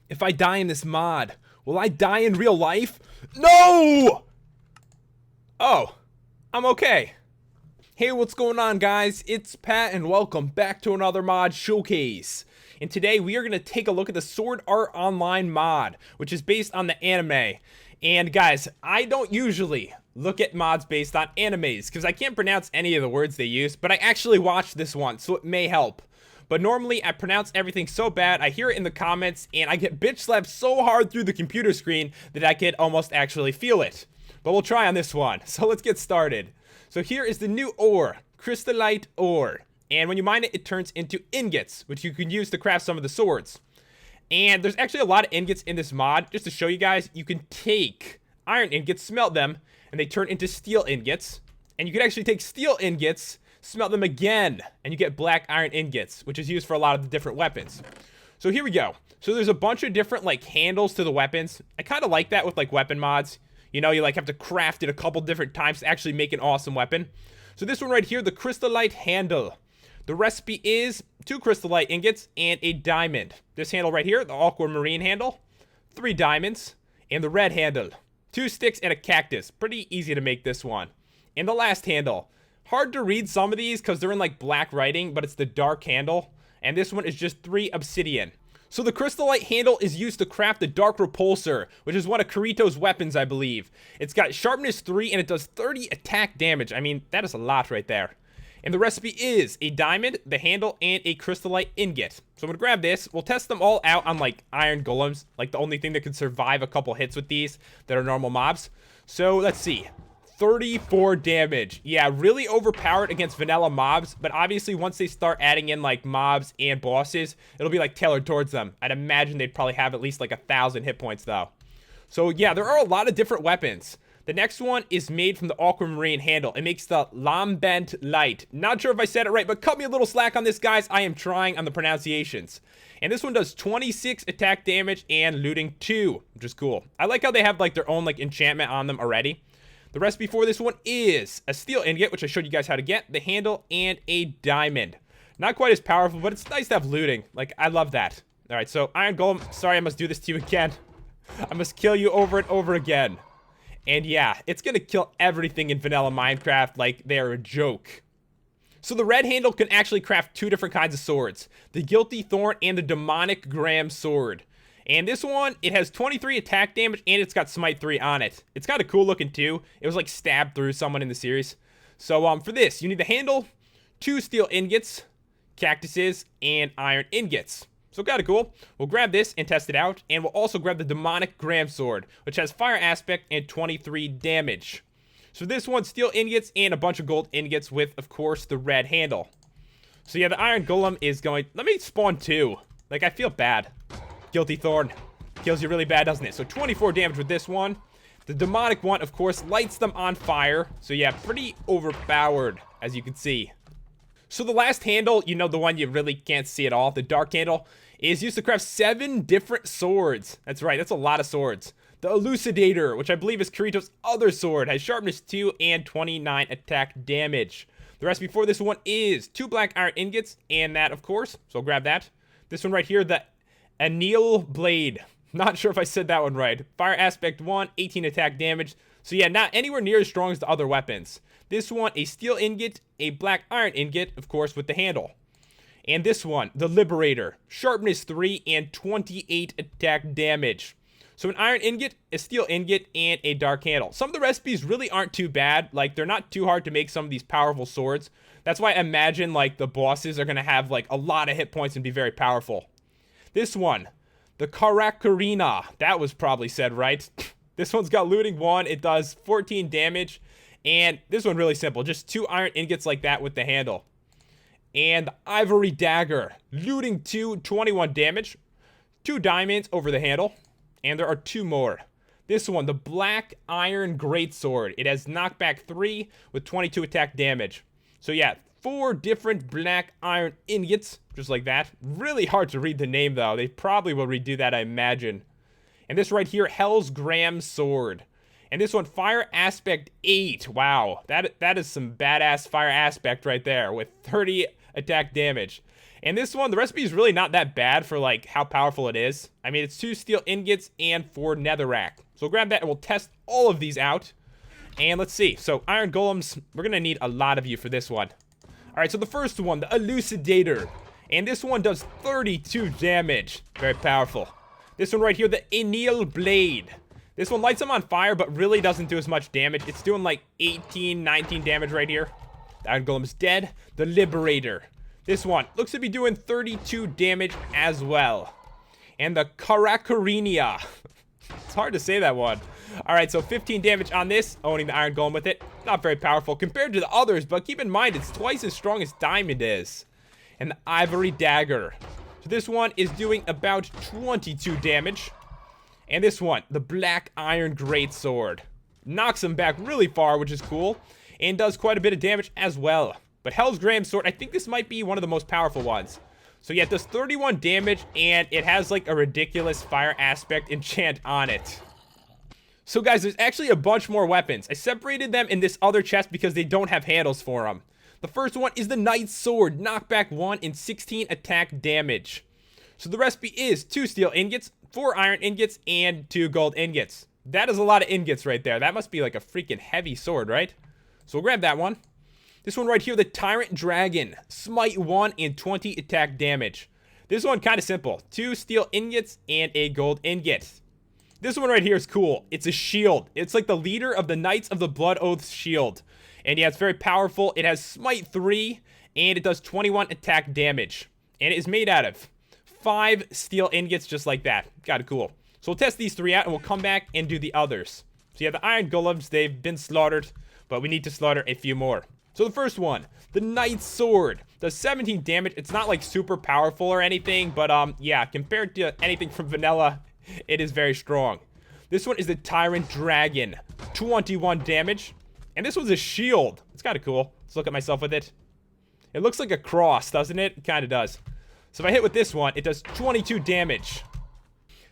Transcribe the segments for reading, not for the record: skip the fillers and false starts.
If I die in this mod, will I die in real life? No! Oh, I'm okay. Hey, what's going on, guys? It's Pat, and welcome back to another mod showcase. And today we are going to take a look at the Sword Art Online mod, which is based on the anime. And guys, I don't usually look at mods based on animes, because I can't pronounce any of the words they use, but I actually watched this one, so it may help. But normally, I pronounce everything so bad, I hear it in the comments, and I get bitch slapped so hard through the computer screen that I could almost actually feel it. But we'll try on this one, so let's get started. So here is the new ore, crystallite ore. And when you mine it, it turns into ingots, which you can use to craft some of the swords. And there's actually a lot of ingots in this mod. Just to show you guys, you can take iron ingots, smelt them, and they turn into steel ingots. And you can actually take steel ingots, smelt them again, and you get black iron ingots, which is used for a lot of the different weapons. So here we go. So there's a bunch of different like handles to the weapons. I kind of like that with like weapon mods. You know, you like have to craft it a couple different times to actually make an awesome weapon. So this one right here, the crystallite handle. The recipe is 2 crystallite ingots and a diamond. This handle right here, the aquamarine handle, 3 diamonds, and the red handle, 2 sticks and a cactus. Pretty easy to make this one. And the last handle, hard to read some of these because they're in like black writing, but it's the dark handle. And this one is just 3 obsidian. So the crystallite handle is used to craft the dark repulsor, which is one of Kirito's weapons, I believe. It's got sharpness 3 and it does 30 attack damage. I mean, that is a lot right there. And the recipe is a diamond, the handle, and a crystallite ingot. So I'm gonna grab this. We'll test them all out on like iron golems, like the only thing that can survive a couple hits with these that are normal mobs. So let's see. 34 damage. Yeah, really overpowered against vanilla mobs, but obviously once they start adding in like mobs and bosses, it'll be like tailored towards them. I'd imagine they'd probably have at least like 1,000 hit points though. So yeah, there are a lot of different weapons. The next one is made from the aquamarine handle. It makes the Lambent Light. Not sure if I said it right, but cut me a little slack on this, guys. I am trying on the pronunciations. And this one does 26 attack damage and looting 2, which is cool. I like how they have like their own like enchantment on them already. The recipe for this one is a steel ingot, which I showed you guys how to get, the handle, and a diamond. Not quite as powerful, but it's nice to have looting. Like, I love that. All right, so Iron Golem, sorry I must do this to you again. I must kill you over and over again. And yeah, it's gonna kill everything in vanilla Minecraft like they're a joke. So the red handle can actually craft 2 different kinds of swords. The Guilty Thorn and the Demonic Graham Sword. And this one, it has 23 attack damage and it's got smite 3 on it. It's kind of cool looking too. It was like stabbed through someone in the series. So for this, you need the handle, 2 steel ingots, cactuses, and iron ingots. So kind of cool. We'll grab this and test it out. And we'll also grab the Demonic Graham Sword, which has fire aspect and 23 damage. So this one, steel ingots and a bunch of gold ingots with, of course, the red handle. So yeah, the Iron Golem is going... Let me spawn 2. Like, I feel bad. Guilty Thorn kills you really bad, doesn't it? So 24 damage with this one. The demonic one, of course, lights them on fire. So yeah, pretty overpowered, as you can see. So the last handle, you know, the one you really can't see at all, the dark handle, is used to craft 7 different swords. That's right, that's a lot of swords. The Elucidator, which I believe is Kirito's other sword, has sharpness 2 and 29 attack damage. The recipe for this one is 2 black iron ingots, and that, of course, so I'll grab that. This one right here, the Anneal Blade. Not sure if I said that one right. Fire aspect 1, 18 attack damage. So yeah, not anywhere near as strong as the other weapons. This one, a steel ingot, a black iron ingot, of course, with the handle. And this one, the Liberator. Sharpness 3 and 28 attack damage. So an iron ingot, a steel ingot, and a dark handle. Some of the recipes really aren't too bad. Like, they're not too hard to make some of these powerful swords. That's why I imagine, like, the bosses are going to have, like, a lot of hit points and be very powerful. This one, the Karakarina. That was probably said right. This one's got looting 1. It does 14 damage. And this one really simple. Just 2 iron ingots like that with the handle. And the Ivory Dagger. Looting 2, 21 damage. 2 diamonds over the handle. And there are 2 more. This one, the Black Iron Greatsword. It has knockback 3 with 22 attack damage. So yeah, 4 different black iron ingots, just like that. Really hard to read the name though. They probably will redo that, I imagine. And this right here, Hell's Graham Sword. And this one, Fire Aspect 8. Wow, that is some badass fire aspect right there with 30 attack damage. And this one, the recipe is really not that bad for, like, how powerful it is. I mean, it's 2 steel ingots and 4 netherrack. So we'll grab that and we'll test all of these out. And let's see. So iron golems, we're going to need a lot of you for this one. All right, so the first one, the Elucidator. And this one does 32 damage. Very powerful. This one right here, the Anneal Blade. This one lights them on fire, but really doesn't do as much damage. It's doing like 18, 19 damage right here. The Iron Golem's dead. The Liberator. This one looks to be doing 32 damage as well. And the Karakarinia. It's hard to say that one. Alright, so 15 damage on this, owning the Iron Golem with it. Not very powerful compared to the others, but keep in mind, it's twice as strong as Diamond is. And the Ivory Dagger. So this one is doing about 22 damage. And this one, the Black Iron Greatsword. Knocks him back really far, which is cool. And does quite a bit of damage as well. But Hell's Graham Sword, I think this might be one of the most powerful ones. So yeah, it does 31 damage, and it has like a ridiculous fire aspect enchant on it. So guys, there's actually a bunch more weapons. I separated them in this other chest because they don't have handles for them. The first one is the Knight's Sword, knockback 1 and 16 attack damage. So the recipe is 2 steel ingots, 4 iron ingots, and 2 gold ingots. That is a lot of ingots right there. That must be like a freaking heavy sword, right? So we'll grab that one. This one right here, the Tyrant Dragon, smite 1 and 20 attack damage. This one kind of simple. 2 steel ingots and a gold ingot. This one right here is cool. It's a shield. It's like the leader of the Knights of the Blood Oath's shield. And yeah, it's very powerful. It has smite 3 and it does 21 attack damage. And it is made out of 5 steel ingots just like that. Kind of cool. So we'll test these 3 out and we'll come back and do the others. So yeah, the Iron Golems, they've been slaughtered, but we need to slaughter a few more. So the first one, the Knight's Sword, does 17 damage. It's not like super powerful or anything, but yeah, compared to anything from vanilla, it is very strong. This one is the Tyrant Dragon, 21 damage. And this one's a shield. It's kind of cool. Let's look at myself with it. It looks like a cross, doesn't it? It kind of does. So if I hit with this one, it does 22 damage.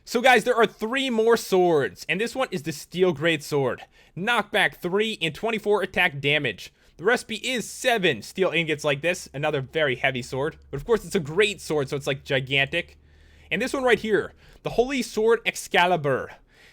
So guys, there are 3 more swords, and this one is the Steel Greatsword. Knockback 3 and 24 attack damage. The recipe is 7 steel ingots like this, another very heavy sword. But of course, it's a great sword, so it's like gigantic. And this one right here, the Holy Sword Excalibur.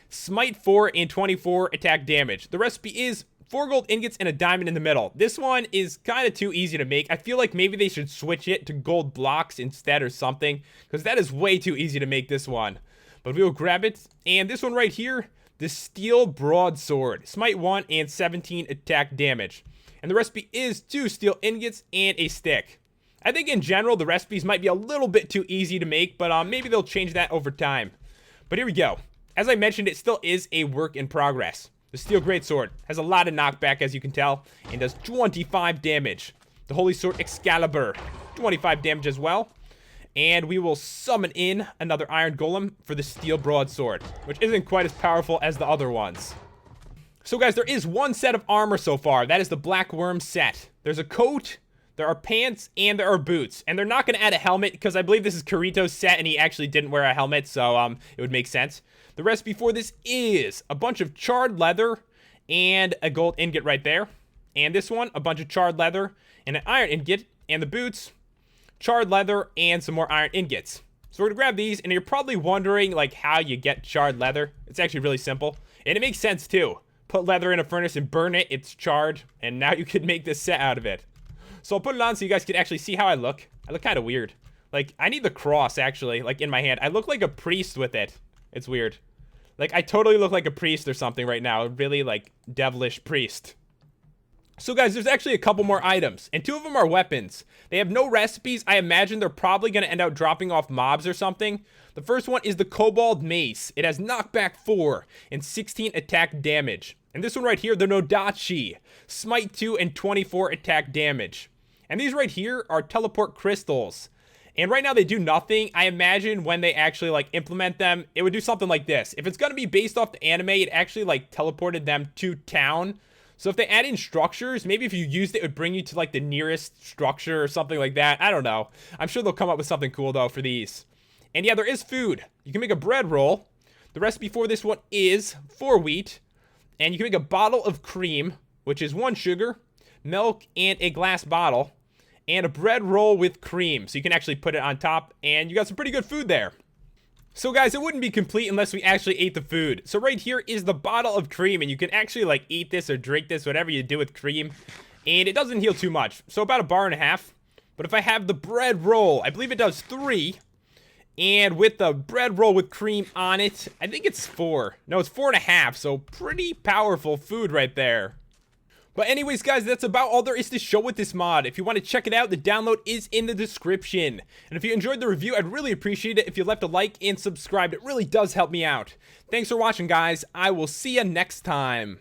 Smite 4 and 24 attack damage. The recipe is 4 gold ingots and a diamond in the middle. This one is kind of too easy to make. I feel like maybe they should switch it to gold blocks instead or something, because that is way too easy to make this one. But we will grab it. And this one right here, the Steel Broadsword. Smite 1 and 17 attack damage. And the recipe is 2 steel ingots and a stick. I think in general, the recipes might be a little bit too easy to make, but maybe they'll change that over time. But here we go. As I mentioned, it still is a work in progress. The Steel Greatsword has a lot of knockback, as you can tell, and does 25 damage. The Holy Sword Excalibur, 25 damage as well. And we will summon in another Iron Golem for the Steel Broadsword, which isn't quite as powerful as the other ones. So guys, there is one set of armor so far. That is the Blackwyrm set. There's a coat, there are pants, and there are boots. And they're not going to add a helmet because I believe this is Kirito's set and he actually didn't wear a helmet, so it would make sense. The recipe for this is a bunch of charred leather and a gold ingot right there. And this one, a bunch of charred leather and an iron ingot. And the boots, charred leather and some more iron ingots. So we're going to grab these, and you're probably wondering like how you get charred leather. It's actually really simple. And it makes sense too. Put leather in a furnace and burn it, it's charred, and now you can make this set out of it. So I'll put it on so you guys can actually see how I look. I look kind of weird. Like, I need the cross, actually, like, in my hand. I look like a priest with it. It's weird. Like, I totally look like a priest or something right now. A really, like, devilish priest. So, guys, there's actually a couple more items, and 2 of them are weapons. They have no recipes. I imagine they're probably going to end up dropping off mobs or something. The first one is the Cobalt Mace. It has knockback 4 and 16 attack damage. And this one right here, the Nodachi, smite 2 and 24 attack damage. And these right here are teleport crystals. And right now they do nothing. I imagine when they actually like implement them, it would do something like this. If it's going to be based off the anime, it actually like teleported them to town. So if they add in structures, maybe if you used it, it would bring you to like the nearest structure or something like that. I don't know. I'm sure they'll come up with something cool though for these. And yeah, there is food. You can make a bread roll. The recipe for this one is 4 wheat. And you can make a bottle of cream, which is 1 sugar, milk, and a glass bottle. and a bread roll with cream. So you can actually put it on top, and you got some pretty good food there. So guys, it wouldn't be complete unless we actually ate the food. So right here is the bottle of cream, and you can actually like eat this or drink this, whatever you do with cream. And it doesn't heal too much, so about 1.5 bars. But if I have the bread roll, I believe it does 3. And with the bread roll with cream on it, I think it's 4. No, it's 4.5, so pretty powerful food right there. But anyways, guys, that's about all there is to show with this mod. If you want to check it out, the download is in the description. And if you enjoyed the review, I'd really appreciate it if you left a like and subscribed. It really does help me out. Thanks for watching, guys. I will see you next time.